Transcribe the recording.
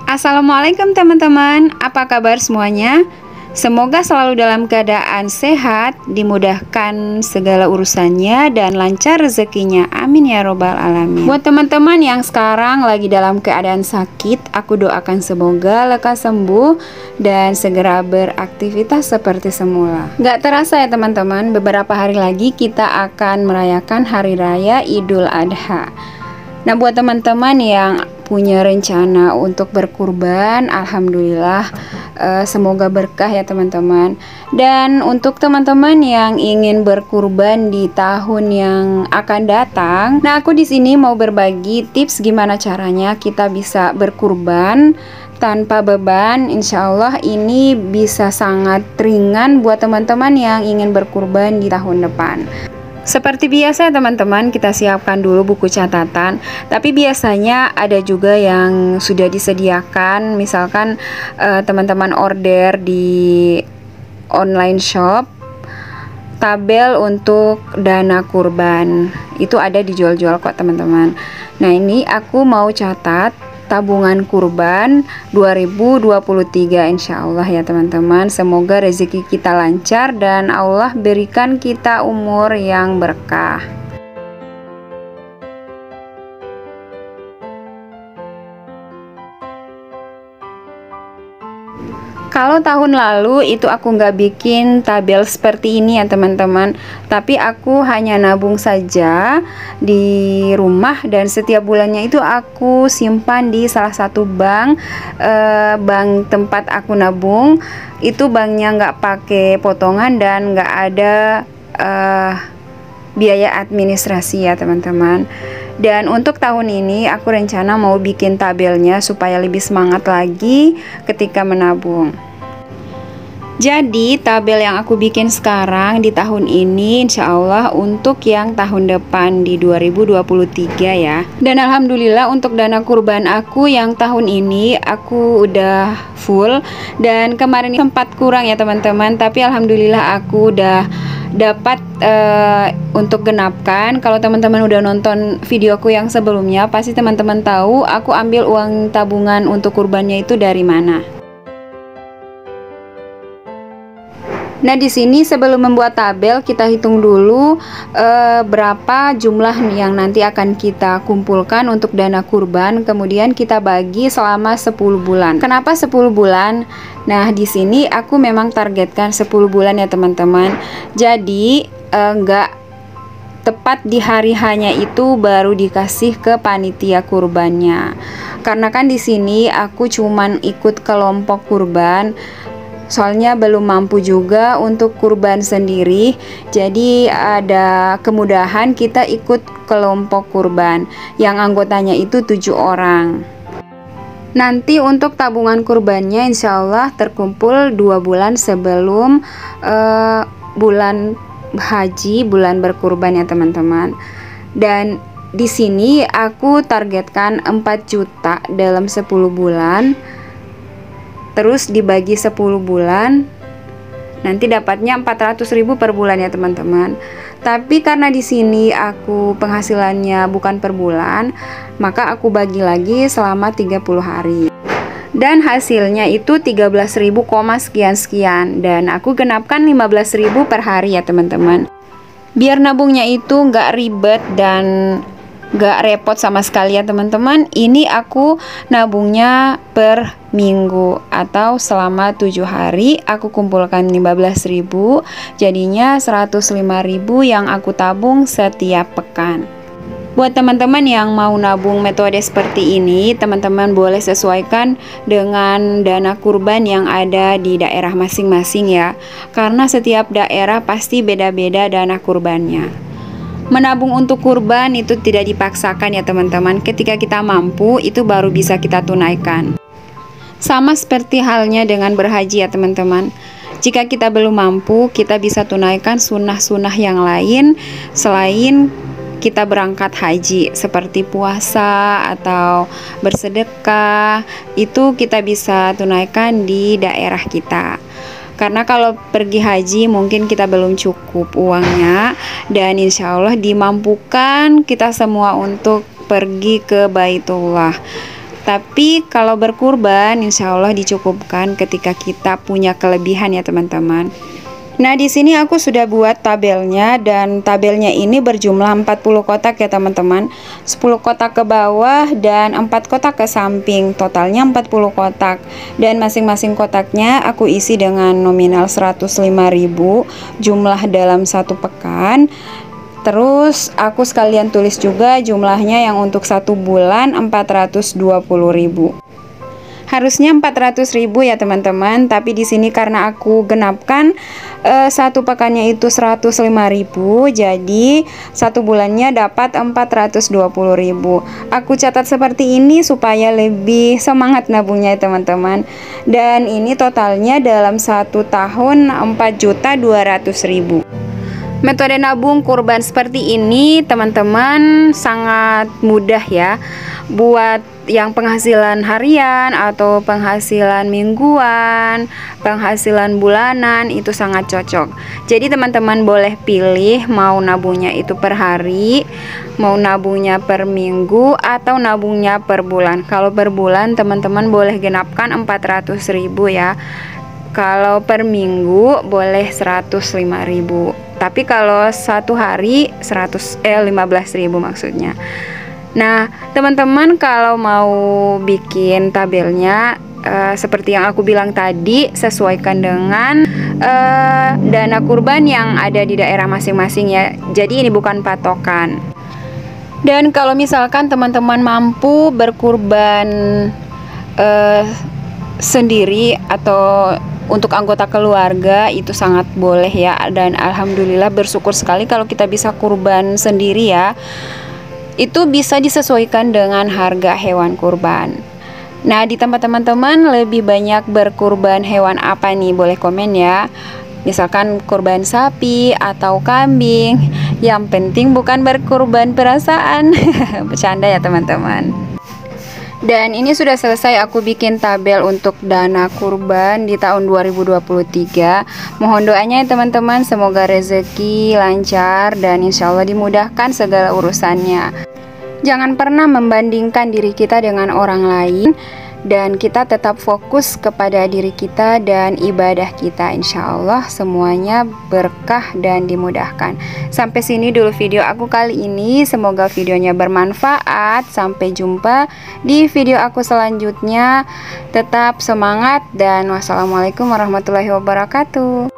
Assalamualaikum teman-teman, apa kabar semuanya? Semoga selalu dalam keadaan sehat, dimudahkan segala urusannya, dan lancar rezekinya. Amin ya robbal alamin. Buat teman-teman yang sekarang lagi dalam keadaan sakit, aku doakan semoga lekas sembuh dan segera beraktivitas seperti semula. Gak terasa ya teman-teman, beberapa hari lagi kita akan merayakan Hari Raya Idul Adha. Nah, buat teman-teman yang punya rencana untuk berkurban, alhamdulillah semoga berkah ya teman-teman. Dan untuk teman-teman yang ingin berkurban di tahun yang akan datang, nah aku di sini mau berbagi tips gimana caranya kita bisa berkurban tanpa beban. Insya Allah ini bisa sangat ringan buat teman-teman yang ingin berkurban di tahun depan. Seperti biasa teman-teman, kita siapkan dulu buku catatan. Tapi biasanya ada juga yang sudah disediakan, misalkan teman-teman order di online shop, tabel untuk dana kurban itu ada dijual-jual kok teman-teman. Nah ini aku mau catat tabungan kurban 2023 insya Allah ya teman-teman. Semoga rezeki kita lancar dan Allah berikan kita umur yang berkah. Kalau tahun lalu itu aku nggak bikin tabel seperti ini ya teman-teman, tapi aku hanya nabung saja di rumah dan setiap bulannya itu aku simpan di salah satu bank, bank tempat aku nabung. Itu banknya nggak pakai potongan dan nggak ada biaya administrasi ya teman-teman. Dan untuk tahun ini aku rencana mau bikin tabelnya supaya lebih semangat lagi ketika menabung. Jadi tabel yang aku bikin sekarang di tahun ini insya Allah untuk yang tahun depan di 2023 ya. Dan alhamdulillah untuk dana kurban aku yang tahun ini aku udah full. Dan kemarin sempat kurang ya teman-teman, tapi alhamdulillah aku udah dapat untuk genapkan. Kalau teman-teman udah nonton videoku yang sebelumnya, pasti teman-teman tahu aku ambil uang tabungan untuk kurbannya itu dari mana. Nah di sini sebelum membuat tabel kita hitung dulu berapa jumlah yang nanti akan kita kumpulkan untuk dana kurban, kemudian kita bagi selama 10 bulan. Kenapa 10 bulan? Nah di sini aku memang targetkan 10 bulan ya teman-teman. Jadi nggak tepat di hari hanya itu baru dikasih ke panitia kurbannya. Karena kan di sini aku cuman ikut kelompok kurban. Soalnya belum mampu juga untuk kurban sendiri, jadi ada kemudahan kita ikut kelompok kurban yang anggotanya itu 7 orang. Nanti untuk tabungan kurbannya insya Allah terkumpul 2 bulan sebelum bulan haji, bulan berkurban ya teman-teman. Dan di sini aku targetkan 4 juta dalam 10 bulan. Terus dibagi 10 bulan, nanti dapatnya 400.000 per bulan ya teman-teman. Tapi karena di sini aku penghasilannya bukan per bulan, maka aku bagi lagi selama 30 hari. Dan hasilnya itu 13.000, sekian-sekian. Dan aku genapkan 15.000 per hari ya teman-teman. Biar nabungnya itu nggak ribet dan gak repot sama sekali ya teman-teman. Ini aku nabungnya per minggu atau selama 7 hari aku kumpulkan 15.000, jadinya 105.000 yang aku tabung setiap pekan. Buat teman-teman yang mau nabung metode seperti ini, teman-teman boleh sesuaikan dengan dana kurban yang ada di daerah masing-masing ya, karena setiap daerah pasti beda-beda dana kurbannya. Menabung untuk kurban itu tidak dipaksakan ya teman-teman. Ketika kita mampu itu baru bisa kita tunaikan. Sama seperti halnya dengan berhaji ya teman-teman. Jika kita belum mampu, kita bisa tunaikan sunnah-sunnah yang lain selain kita berangkat haji, seperti puasa atau bersedekah. Itu kita bisa tunaikan di daerah kita. Karena kalau pergi haji mungkin kita belum cukup uangnya, dan insya Allah dimampukan kita semua untuk pergi ke Baitullah. Tapi kalau berkurban insya Allah dicukupkan ketika kita punya kelebihan ya teman-teman. Nah, di sini aku sudah buat tabelnya, dan tabelnya ini berjumlah 40 kotak ya teman-teman. 10 kotak ke bawah dan 4 kotak ke samping. Totalnya 40 kotak. Dan masing-masing kotaknya aku isi dengan nominal 105.000 jumlah dalam 1 pekan. Terus aku sekalian tulis juga jumlahnya yang untuk 1 bulan 420.000. Harusnya 400.000 ya teman-teman, tapi di sini karena aku genapkan 1 pekannya itu 105.000, jadi 1 bulannya dapat 420.000. Aku catat seperti ini supaya lebih semangat nabungnya ya teman-teman. Dan ini totalnya dalam 1 tahun 4.200.000. Metode nabung kurban seperti ini teman-teman sangat mudah ya. Buat yang penghasilan harian atau penghasilan mingguan, penghasilan bulanan, itu sangat cocok. Jadi teman-teman boleh pilih mau nabungnya itu per hari, mau nabungnya per minggu, atau nabungnya per bulan. Kalau per bulan teman-teman boleh genapkan 400.000 ya. Kalau per minggu boleh 105.000. Tapi kalau 1 hari 15.000 maksudnya. Nah, teman-teman kalau mau bikin tabelnya seperti yang aku bilang tadi, sesuaikan dengan dana kurban yang ada di daerah masing-masing ya. Jadi ini bukan patokan. Dan kalau misalkan teman-teman mampu berkurban sendiri atau untuk anggota keluarga, itu sangat boleh ya. Dan alhamdulillah bersyukur sekali kalau kita bisa kurban sendiri ya. Itu bisa disesuaikan dengan harga hewan kurban. Nah, di tempat teman-teman lebih banyak berkurban hewan apa nih? Boleh komen ya. Misalkan kurban sapi atau kambing. Yang penting bukan berkurban perasaan. Bercanda ya teman-teman. Dan ini sudah selesai aku bikin tabel untuk dana kurban di tahun 2023. Mohon doanya ya teman-teman, semoga rezeki lancar dan insya Allah dimudahkan segala urusannya. Jangan pernah membandingkan diri kita dengan orang lain, dan kita tetap fokus kepada diri kita dan ibadah kita. Insya Allah semuanya berkah dan dimudahkan. Sampai sini dulu video aku kali ini. Semoga videonya bermanfaat. Sampai jumpa di video aku selanjutnya. Tetap semangat dan wassalamualaikum warahmatullahi wabarakatuh.